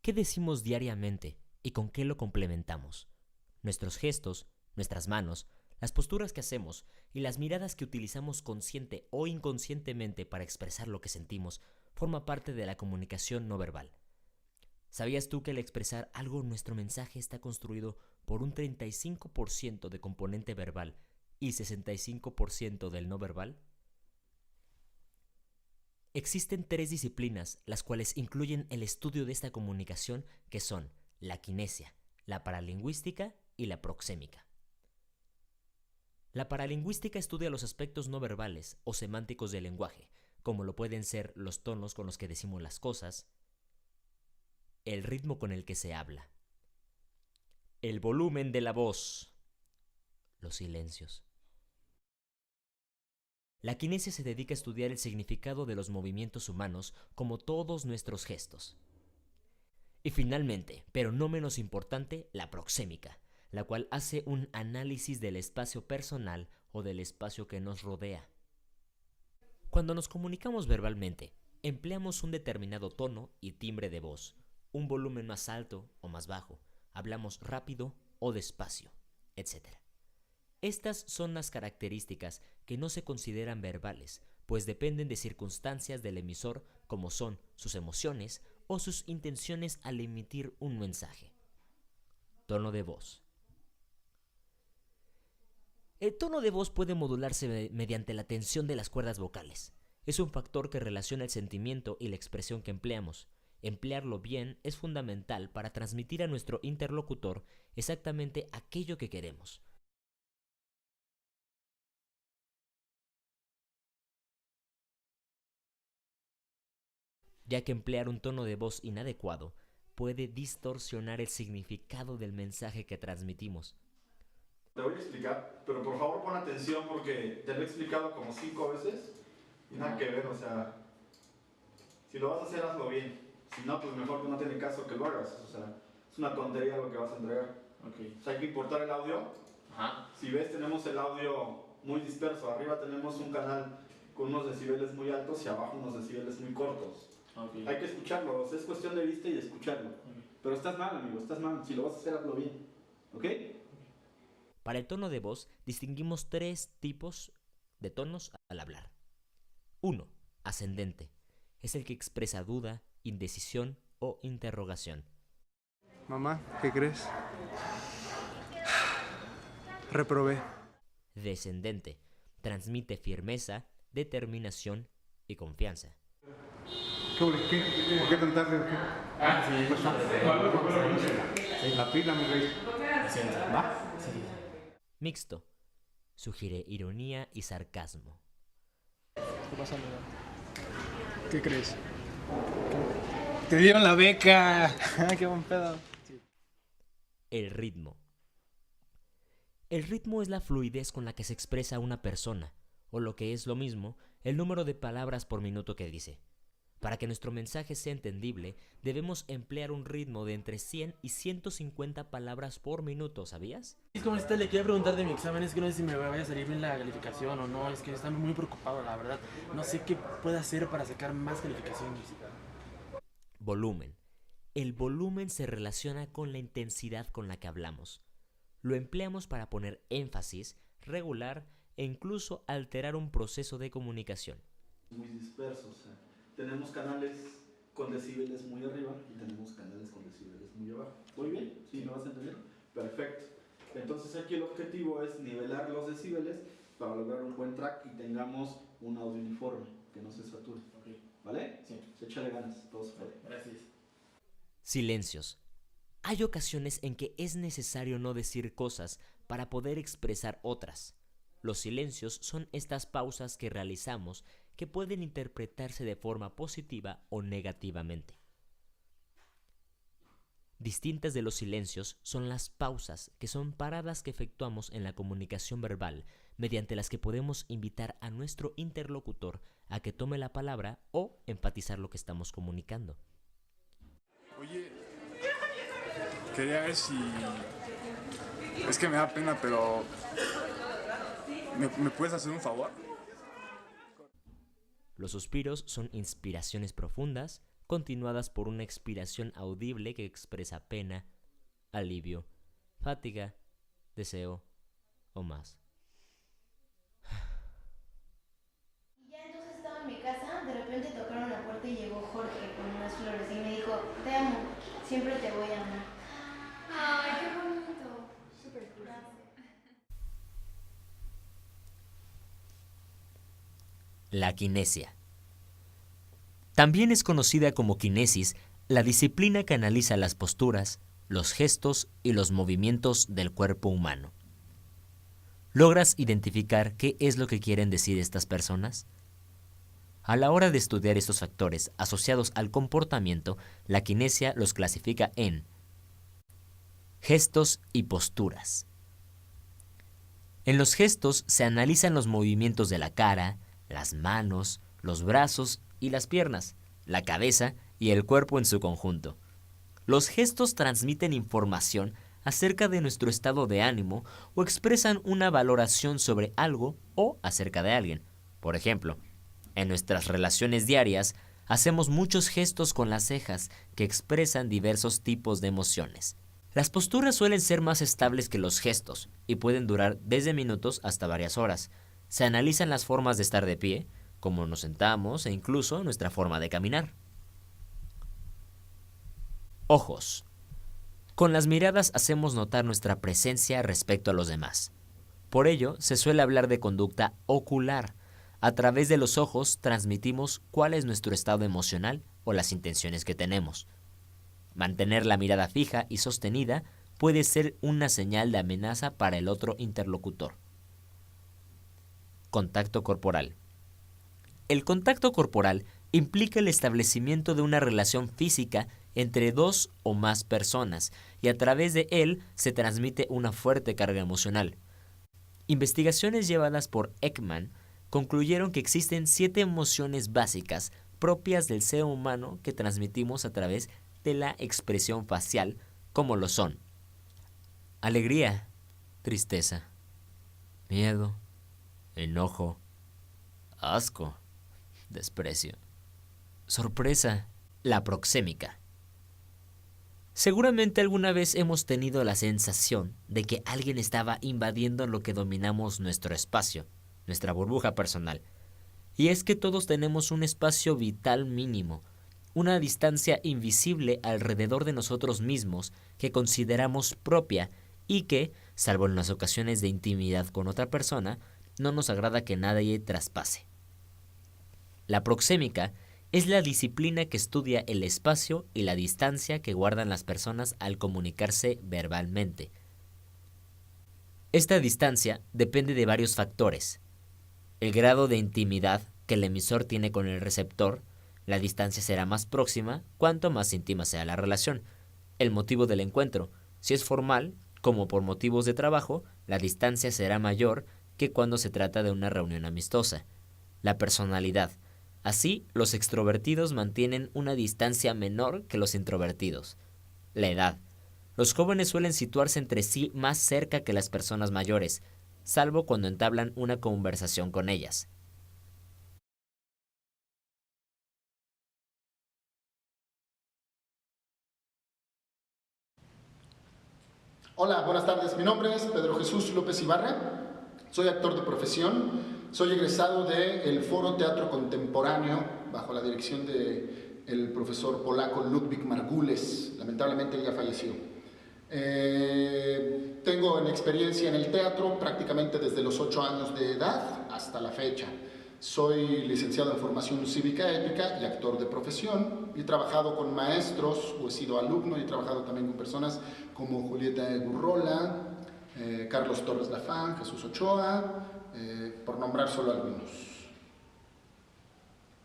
¿Qué decimos diariamente y con qué lo complementamos? Nuestros gestos, nuestras manos, las posturas que hacemos y las miradas que utilizamos consciente o inconscientemente para expresar lo que sentimos forma parte de la comunicación no verbal. ¿Sabías tú que al expresar algo nuestro mensaje está construido por un 35% de componente verbal y 65% del no verbal? Existen 3 disciplinas, las cuales incluyen el estudio de esta comunicación, que son la kinesia, la paralingüística y la proxémica. La paralingüística estudia los aspectos no verbales o semánticos del lenguaje, como lo pueden ser los tonos con los que decimos las cosas, el ritmo con el que se habla, el volumen de la voz, los silencios. La kinesia se dedica a estudiar el significado de los movimientos humanos, como todos nuestros gestos. Y finalmente, pero no menos importante, la proxémica, la cual hace un análisis del espacio personal o del espacio que nos rodea. Cuando nos comunicamos verbalmente, empleamos un determinado tono y timbre de voz, un volumen más alto o más bajo, hablamos rápido o despacio, etc. Estas son las características que no se consideran verbales, pues dependen de circunstancias del emisor, como son sus emociones o sus intenciones al emitir un mensaje. Tono de voz. El tono de voz puede modularse mediante la tensión de las cuerdas vocales. Es un factor que relaciona el sentimiento y la expresión que empleamos. Emplearlo bien es fundamental para transmitir a nuestro interlocutor exactamente aquello que queremos. Ya que emplear un tono de voz inadecuado puede distorsionar el significado del mensaje que transmitimos. Te voy a explicar, pero por favor pon atención porque te lo he explicado como 5 veces y nada que ver, o sea, si lo vas a hacer, hazlo bien. Si no, pues mejor que no tiene caso que lo hagas, o sea, es una tontería lo que vas a entregar. Okay. O sea, hay que importar el audio. Ajá. Si ves, tenemos el audio muy disperso. Arriba tenemos un canal con unos decibeles muy altos y abajo unos decibeles muy cortos. Okay. Hay que escucharlo, o sea, es cuestión de vista y de escucharlo. Okay. Pero estás mal, amigo, estás mal. Si lo vas a hacer, hazlo bien. ¿Ok? Para el tono de voz distinguimos 3 tipos de tonos al hablar. 1. Ascendente. Es el que expresa duda, indecisión o interrogación. Mamá, ¿qué crees? Reprobé. Descendente. Transmite firmeza, determinación y confianza. ¿Por qué tan tarde? Sí. La pila, mi rey. ¿Va? Sí. Mixto. Sugiere ironía y sarcasmo. ¿Qué pasa, amigo? ¿Qué crees? ¡Te dieron la beca! ¡Qué buen pedo! El ritmo. El ritmo es la fluidez con la que se expresa una persona, o lo que es lo mismo, el número de palabras por minuto que dice. Para que nuestro mensaje sea entendible, debemos emplear un ritmo de entre 100 y 150 palabras por minuto, ¿sabías? ¿Cómo está? Le quería preguntar de mi examen, es que no sé si me vaya a salir bien la calificación o no, es que estoy muy preocupado, la verdad. No sé qué puedo hacer para sacar más calificaciones. Volumen. El volumen se relaciona con la intensidad con la que hablamos. Lo empleamos para poner énfasis, regular e incluso alterar un proceso de comunicación. Muy dispersos, o sea, tenemos canales con decibeles muy arriba y tenemos canales con decibeles muy abajo. ¿Muy bien? ¿Sí me vas a entender? Perfecto. Entonces aquí el objetivo es nivelar los decibeles para lograr un buen track y tengamos un audio uniforme, que no se sature. Okay. ¿Vale? Sí. Échale ganas, todos fuera. Gracias. Silencios. Hay ocasiones en que es necesario no decir cosas para poder expresar otras. Los silencios son estas pausas que realizamos que pueden interpretarse de forma positiva o negativamente. Distintas de los silencios son las pausas, que son paradas que efectuamos en la comunicación verbal, mediante las que podemos invitar a nuestro interlocutor a que tome la palabra o enfatizar lo que estamos comunicando. Oye, quería ver si... Es que me da pena, pero... ¿Me puedes hacer un favor? Los suspiros son inspiraciones profundas, continuadas por una expiración audible que expresa pena, alivio, fatiga, deseo o más. Y ya entonces estaba en mi casa, de repente tocaron la puerta y llegó Jorge con unas flores y me dijo, te amo, siempre te voy a amar. Ay, qué bonito. Súper cool. La kinesia. También es conocida como kinesis la disciplina que analiza las posturas, los gestos y los movimientos del cuerpo humano. ¿Logras identificar qué es lo que quieren decir estas personas? A la hora de estudiar estos factores asociados al comportamiento, la kinesia los clasifica en gestos y posturas. En los gestos se analizan los movimientos de la cara, las manos, los brazos y las piernas, la cabeza y el cuerpo en su conjunto. Los gestos transmiten información acerca de nuestro estado de ánimo o expresan una valoración sobre algo o acerca de alguien. Por ejemplo, en nuestras relaciones diarias hacemos muchos gestos con las cejas que expresan diversos tipos de emociones. Las posturas suelen ser más estables que los gestos y pueden durar desde minutos hasta varias horas. Se analizan las formas de estar de pie, cómo nos sentamos e incluso nuestra forma de caminar. Ojos. Con las miradas hacemos notar nuestra presencia respecto a los demás. Por ello, se suele hablar de conducta ocular. A través de los ojos transmitimos cuál es nuestro estado emocional o las intenciones que tenemos. Mantener la mirada fija y sostenida puede ser una señal de amenaza para el otro interlocutor. Contacto corporal. El contacto corporal implica el establecimiento de una relación física entre dos o más personas y a través de él se transmite una fuerte carga emocional. Investigaciones llevadas por Ekman concluyeron que existen 7 emociones básicas propias del ser humano que transmitimos a través de la expresión facial, como lo son: alegría, tristeza, miedo, enojo, asco, desprecio, sorpresa, la proxémica. Seguramente alguna vez hemos tenido la sensación de que alguien estaba invadiendo lo que dominamos nuestro espacio, nuestra burbuja personal. Y es que todos tenemos un espacio vital mínimo, una distancia invisible alrededor de nosotros mismos que consideramos propia y que, salvo en las ocasiones de intimidad con otra persona, no nos agrada que nadie traspase. La proxémica es la disciplina que estudia el espacio y la distancia que guardan las personas al comunicarse verbalmente. Esta distancia depende de varios factores: el grado de intimidad que el emisor tiene con el receptor. La distancia será más próxima cuanto más íntima sea la relación. El motivo del encuentro: si es formal, como por motivos de trabajo, la distancia será mayor que cuando se trata de una reunión amistosa. La personalidad: así, los extrovertidos mantienen una distancia menor que los introvertidos. La edad: los jóvenes suelen situarse entre sí más cerca que las personas mayores, salvo cuando entablan una conversación con ellas. Hola, buenas tardes. Mi nombre es Pedro Jesús López Ibarra. Soy actor de profesión. Soy egresado del Foro Teatro Contemporáneo bajo la dirección del profesor polaco Ludwik Margules. Lamentablemente ya falleció. Tengo experiencia en el teatro prácticamente desde los 8 años de edad hasta la fecha. Soy licenciado en formación cívica ética y actor de profesión. He trabajado con maestros, o he sido alumno, y he trabajado también con personas como Julieta Gurrola, Carlos Torres Lafán, Jesús Ochoa, por nombrar solo algunos.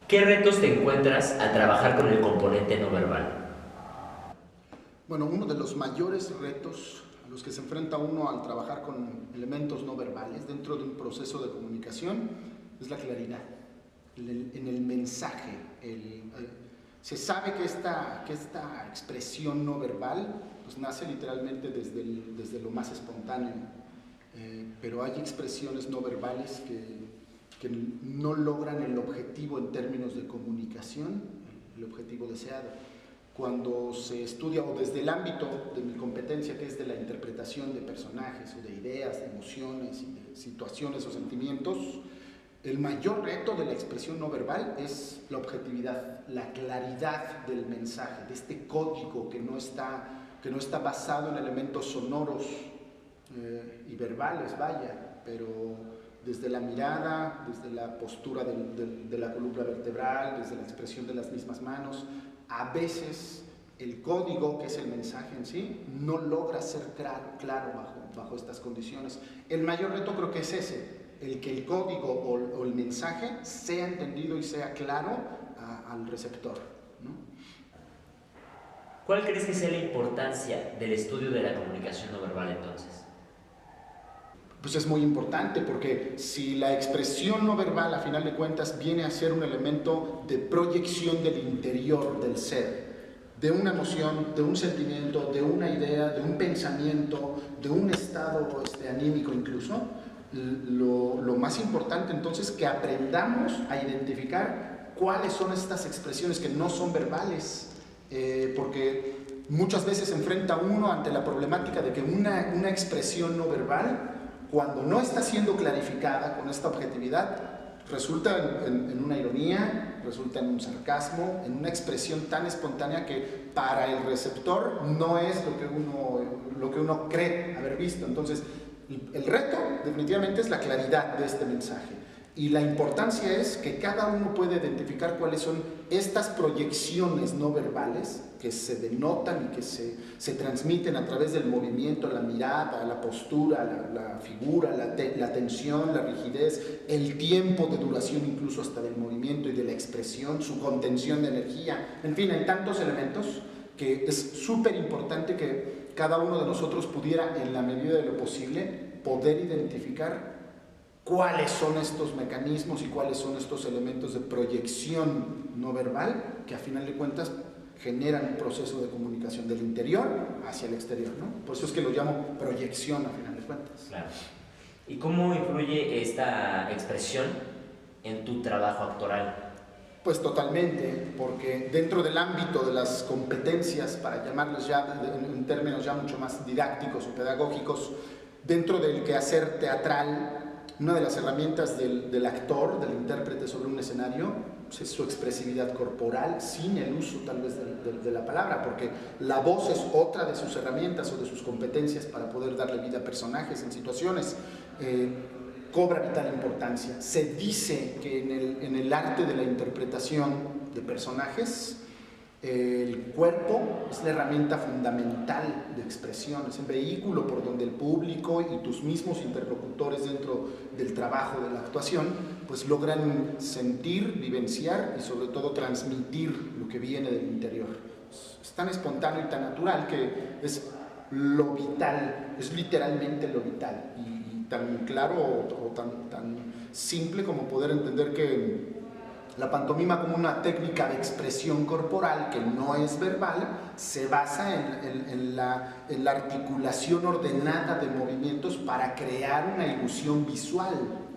¿Qué retos te encuentras al trabajar con el componente no verbal? Bueno, uno de los mayores retos a los que se enfrenta uno al trabajar con elementos no verbales dentro de un proceso de comunicación es la claridad en el mensaje. Se sabe que esta expresión no verbal pues nace literalmente desde lo más espontáneo, pero hay expresiones no verbales que no logran el objetivo en términos de comunicación, el objetivo deseado. Cuando se estudia, o desde el ámbito de mi competencia, que es de la interpretación de personajes, o de ideas, de emociones, y de situaciones o sentimientos, el mayor reto de la expresión no verbal es la objetividad, la claridad del mensaje, de este código que no está basado en elementos sonoros y verbales, vaya, pero desde la mirada, desde la postura de la columna vertebral, desde la expresión de las mismas manos. A veces el código, que es el mensaje en sí, no logra ser claro bajo estas condiciones. El mayor reto creo que es ese, el que el código o el mensaje sea entendido y sea claro al receptor, ¿no? ¿Cuál crees que sea la importancia del estudio de la comunicación no verbal entonces? Pues es muy importante, porque si la expresión no verbal, a final de cuentas, viene a ser un elemento de proyección del interior del ser, de una emoción, de un sentimiento, de una idea, de un pensamiento, de un estado anímico incluso, lo más importante entonces es que aprendamos a identificar cuáles son estas expresiones que no son verbales, porque muchas veces se enfrenta uno ante la problemática de que una expresión no verbal, cuando no está siendo clarificada con esta objetividad, resulta en una ironía, resulta en un sarcasmo, en una expresión tan espontánea que para el receptor no es lo que uno cree haber visto. Entonces, el reto definitivamente es la claridad de este mensaje. Y la importancia es que cada uno puede identificar cuáles son estas proyecciones no verbales que se denotan y que se transmiten a través del movimiento, la mirada, la postura, la figura, la tensión, la rigidez, el tiempo de duración incluso hasta del movimiento y de la expresión, su contención de energía. En fin, hay tantos elementos que es súper importante que cada uno de nosotros pudiera, en la medida de lo posible, poder identificar cuáles son estos mecanismos y cuáles son estos elementos de proyección no verbal que a final de cuentas generan un proceso de comunicación del interior hacia el exterior, ¿no? Por eso es que lo llamo proyección a final de cuentas. Claro. ¿Y cómo influye esta expresión en tu trabajo actoral? Pues totalmente, porque dentro del ámbito de las competencias, para llamarlos ya en términos ya mucho más didácticos o pedagógicos, dentro del quehacer teatral, una de las herramientas del actor, del intérprete sobre un escenario, pues es su expresividad corporal, sin el uso tal vez de la palabra, porque la voz es otra de sus herramientas o de sus competencias para poder darle vida a personajes en situaciones. Cobra vital importancia. Se dice que en el arte de la interpretación de personajes, el cuerpo es la herramienta fundamental de expresión, es el vehículo por donde el público y tus mismos interlocutores dentro del trabajo de la actuación pues logran sentir, vivenciar y sobre todo transmitir lo que viene del interior. Es tan espontáneo y tan natural que es lo vital, es literalmente lo vital, y tan claro o tan simple como poder entender que la pantomima, como una técnica de expresión corporal que no es verbal, se basa en la articulación ordenada de movimientos para crear una ilusión visual,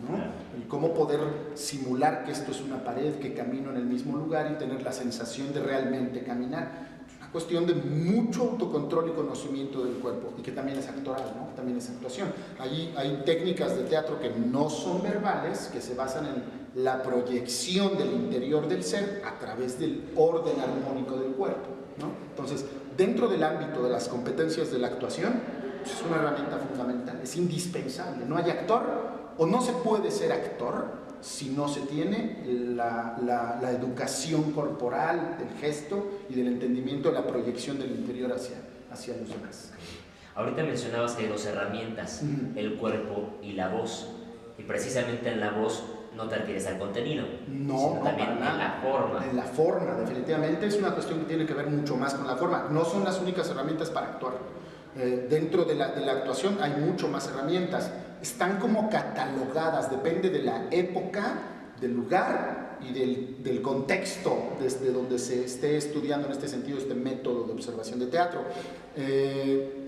¿no? El cómo poder simular que esto es una pared, que camino en el mismo lugar y tener la sensación de realmente caminar. Es una cuestión de mucho autocontrol y conocimiento del cuerpo, y que también es actoral, ¿no? También es actuación. Hay técnicas de teatro que no son verbales, que se basan en la proyección del interior del ser a través del orden armónico del cuerpo, ¿no? Entonces, dentro del ámbito de las competencias de la actuación, pues es una herramienta fundamental, es indispensable. No hay actor, o no se puede ser actor, si no se tiene la educación corporal, del gesto y del entendimiento de la proyección del interior hacia los demás. Ahorita mencionabas que hay dos herramientas, el cuerpo y la voz, y precisamente en la voz no te refieres al contenido, sino también en la forma. En la forma, definitivamente es una cuestión que tiene que ver mucho más con la forma. No son las únicas herramientas para actuar. Dentro de la actuación hay mucho más herramientas. Están como catalogadas, depende de la época, del lugar y del contexto desde donde se esté estudiando en este sentido este método de observación de teatro.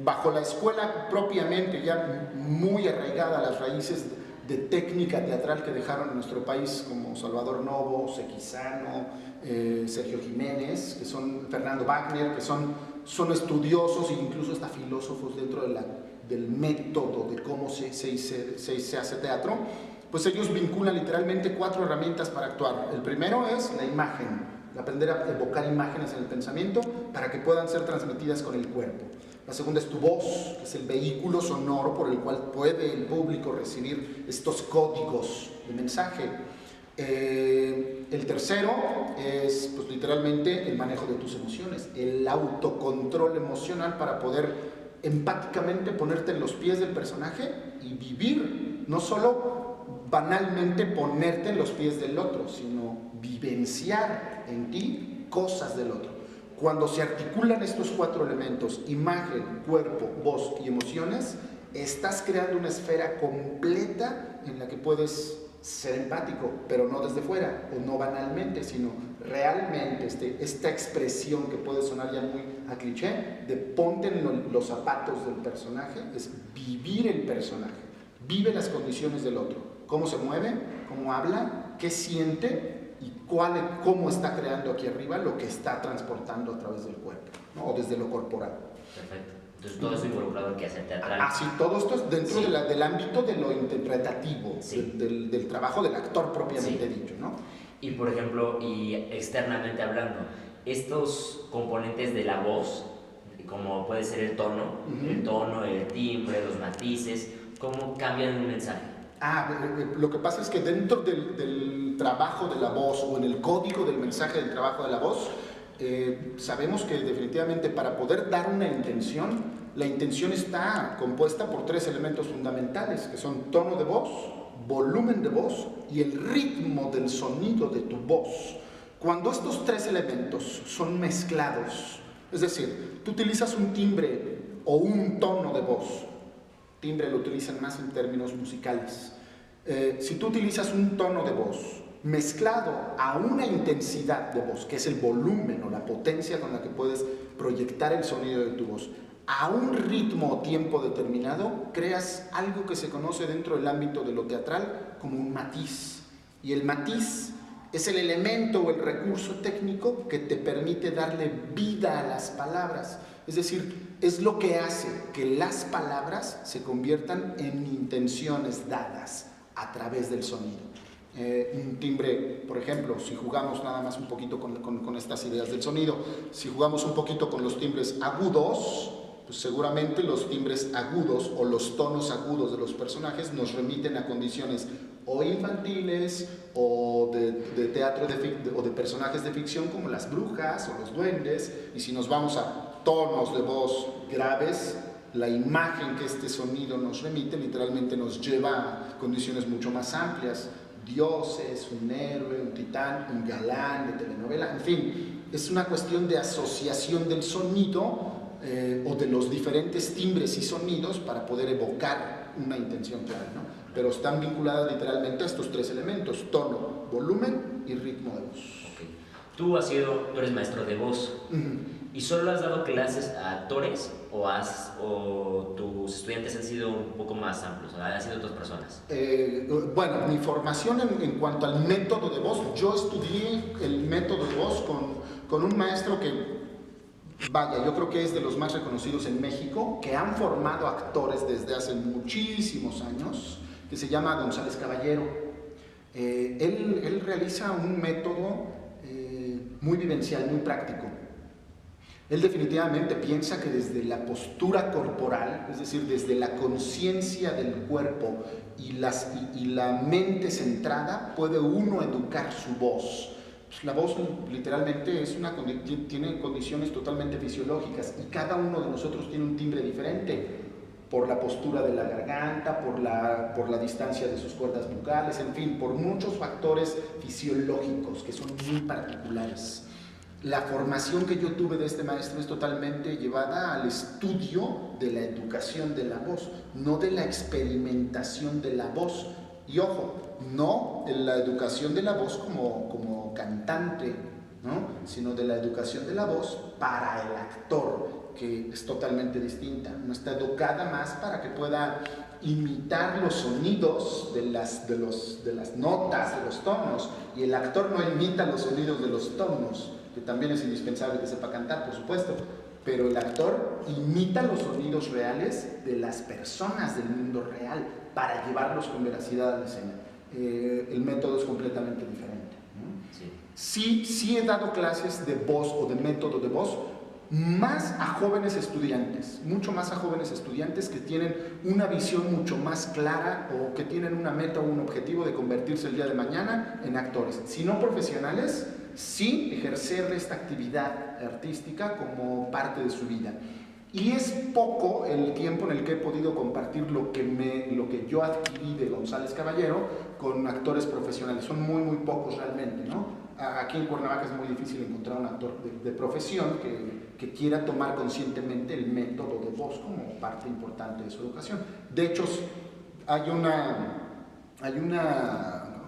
Bajo la escuela propiamente, ya muy arraigada a las raíces de técnica teatral que dejaron en nuestro país, como Salvador Novo, Sequizano, Sergio Jiménez, que son Fernando Wagner, que son estudiosos e incluso hasta filósofos dentro del método de cómo se hace teatro. Pues ellos vinculan literalmente 4 herramientas para actuar. El primero es la imagen, aprender a evocar imágenes en el pensamiento para que puedan ser transmitidas con el cuerpo. La segunda es tu voz, que es el vehículo sonoro por el cual puede el público recibir estos códigos de mensaje. El tercero es pues, literalmente el manejo de tus emociones, el autocontrol emocional para poder empáticamente ponerte en los pies del personaje y vivir, no solo banalmente ponerte en los pies del otro, sino vivenciar en ti cosas del otro. Cuando se articulan estos 4 elementos, imagen, cuerpo, voz y emociones, estás creando una esfera completa en la que puedes ser empático, pero no desde fuera, o no banalmente, sino realmente esta expresión que puede sonar ya muy a cliché, de ponte en los zapatos del personaje, es vivir el personaje, vive las condiciones del otro. Cómo se mueve, cómo habla, qué siente y cómo está creando aquí arriba lo que está transportando a través del cuerpo, ¿no? O desde lo corporal. Perfecto. Entonces todo eso involucrado en el quehacer teatral. Sí, todo esto es dentro del ámbito de lo interpretativo, del trabajo del actor propiamente dicho, ¿no? Y por ejemplo, y externamente hablando, estos componentes de la voz, como puede ser el tono, el timbre, los matices, ¿cómo cambian un mensaje? Lo que pasa es que dentro del trabajo de la voz o en el código del mensaje del trabajo de la voz, sabemos que definitivamente para poder dar una intención, la intención está compuesta por 3 elementos fundamentales, que son tono de voz, volumen de voz y el ritmo del sonido de tu voz. Cuando estos 3 elementos son mezclados, es decir, tú utilizas un timbre o un tono de voz, timbre lo utilizan más en términos musicales. Si tú utilizas un tono de voz mezclado a una intensidad de voz, que es el volumen o la potencia con la que puedes proyectar el sonido de tu voz, a un ritmo o tiempo determinado, creas algo que se conoce dentro del ámbito de lo teatral como un matiz. Y el matiz es el elemento o el recurso técnico que te permite darle vida a las palabras. Es decir, es lo que hace que las palabras se conviertan en intenciones dadas a través del sonido. Un timbre, por ejemplo, si jugamos nada más un poquito con estas ideas del sonido, si jugamos un poquito con los timbres agudos, pues seguramente los timbres agudos o los tonos agudos de los personajes nos remiten a condiciones o infantiles o de teatro o de personajes de ficción como las brujas o los duendes. Y si nos vamos a tonos de voz graves, la imagen que este sonido nos remite literalmente nos lleva a condiciones mucho más amplias. Dioses, un héroe, un titán, un galán de telenovela, en fin, es una cuestión de asociación del sonido o de los diferentes timbres y sonidos para poder evocar una intención clara, ¿no? Pero están vinculadas literalmente a estos 3 elementos: tono, volumen y ritmo de voz. Okay. Tú eres maestro de voz. ¿Y solo has dado clases a actores o tus estudiantes han sido un poco más amplios? ¿Han sido otras personas? Bueno, mi formación en cuanto al método de voz, yo estudié el método de voz con un maestro que, vaya, yo creo que es de los más reconocidos en México, que han formado actores desde hace muchísimos años, que se llama González Caballero. Él realiza un método muy vivencial, muy práctico. Él definitivamente piensa que desde la postura corporal, es decir, desde la conciencia del cuerpo y la mente centrada, puede uno educar su voz. Pues la voz literalmente tiene condiciones totalmente fisiológicas y cada uno de nosotros tiene un timbre diferente por la postura de la garganta, por la distancia de sus cuerdas bucales, en fin, por muchos factores fisiológicos que son muy particulares. La formación que yo tuve de este maestro es totalmente llevada al estudio de la educación de la voz, no de la experimentación de la voz. Y ojo, no en la educación de la voz como cantante, ¿no? Sino de la educación de la voz para el actor, que es totalmente distinta. Una está educada más para que pueda imitar los sonidos de las notas, de los tonos, y el actor no imita los sonidos de los tonos, que también es indispensable que sepa cantar, por supuesto, pero el actor imita los sonidos reales de las personas del mundo real para llevarlos con veracidad a la escena. El método es completamente diferente, ¿no? Sí he dado clases de voz o de método de voz, más a jóvenes estudiantes, mucho más a jóvenes estudiantes que tienen una visión mucho más clara o que tienen una meta o un objetivo de convertirse el día de mañana en actores. Si no profesionales, sí ejercer esta actividad artística como parte de su vida. Y es poco el tiempo en el que he podido compartir lo que yo adquirí de González Caballero con actores profesionales. Son muy pocos realmente, ¿no? Aquí en Cuernavaca es muy difícil encontrar un actor de profesión que quiera tomar conscientemente el método de voz como parte importante de su educación. De hecho, hay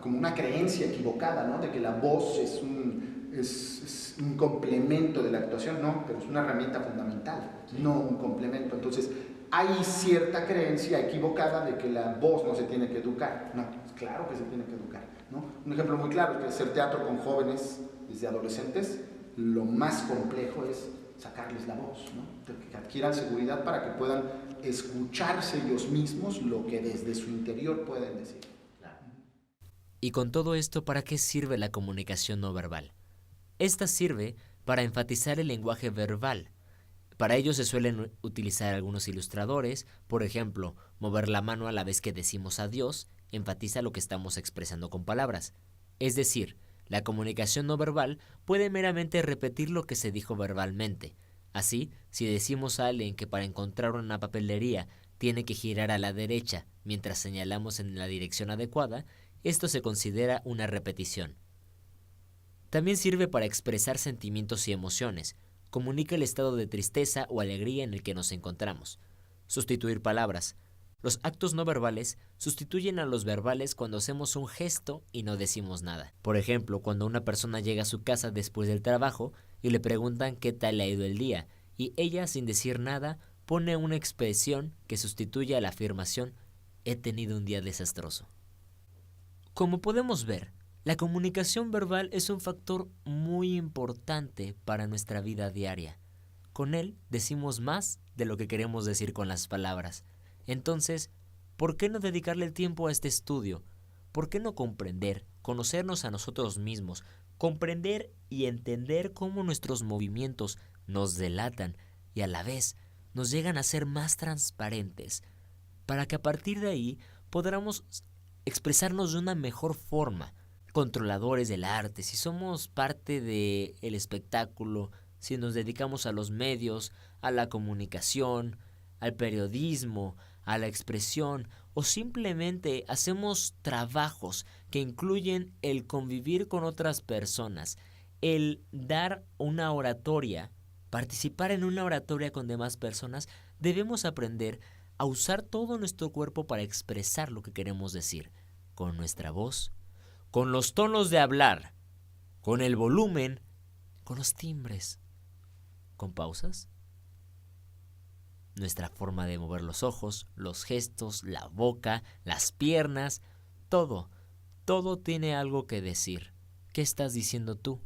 como una creencia equivocada, ¿no? De que la voz es un complemento de la actuación. No, pero es una herramienta fundamental, no un complemento. Entonces, hay cierta creencia equivocada de que la voz no se tiene que educar. No, claro que se tiene que educar, ¿no? Un ejemplo muy claro es que hacer teatro con jóvenes desde adolescentes, lo más complejo es sacarles la voz, ¿no? Que adquieran seguridad para que puedan escucharse ellos mismos lo que desde su interior pueden decir. Y con todo esto, ¿para qué sirve la comunicación no verbal? Esta sirve para enfatizar el lenguaje verbal. Para ello se suelen utilizar algunos ilustradores, por ejemplo, mover la mano a la vez que decimos adiós enfatiza lo que estamos expresando con palabras. Es decir, la comunicación no verbal puede meramente repetir lo que se dijo verbalmente. Así, si decimos a alguien que para encontrar una papelería tiene que girar a la derecha mientras señalamos en la dirección adecuada, esto se considera una repetición. También sirve para expresar sentimientos y emociones. Comunica el estado de tristeza o alegría en el que nos encontramos. Sustituir palabras. Los actos no verbales sustituyen a los verbales cuando hacemos un gesto y no decimos nada. Por ejemplo, cuando una persona llega a su casa después del trabajo y le preguntan qué tal le ha ido el día, y ella, sin decir nada, pone una expresión que sustituye a la afirmación «he tenido un día desastroso». Como podemos ver, la comunicación verbal es un factor muy importante para nuestra vida diaria. Con él decimos más de lo que queremos decir con las palabras. Entonces, ¿por qué no dedicarle el tiempo a este estudio? ¿Por qué no comprender, conocernos a nosotros mismos, comprender y entender cómo nuestros movimientos nos delatan y a la vez nos llegan a ser más transparentes, para que a partir de ahí podamos expresarnos de una mejor forma? Controladores del arte, si somos parte del espectáculo, si nos dedicamos a los medios, a la comunicación, al periodismo, a la expresión, o simplemente hacemos trabajos que incluyen el convivir con otras personas, el dar una oratoria, participar en una oratoria con demás personas, debemos aprender a usar todo nuestro cuerpo para expresar lo que queremos decir, con nuestra voz, con los tonos de hablar, con el volumen, con los timbres, con pausas. Nuestra forma de mover los ojos, los gestos, la boca, las piernas, todo tiene algo que decir. ¿Qué estás diciendo tú?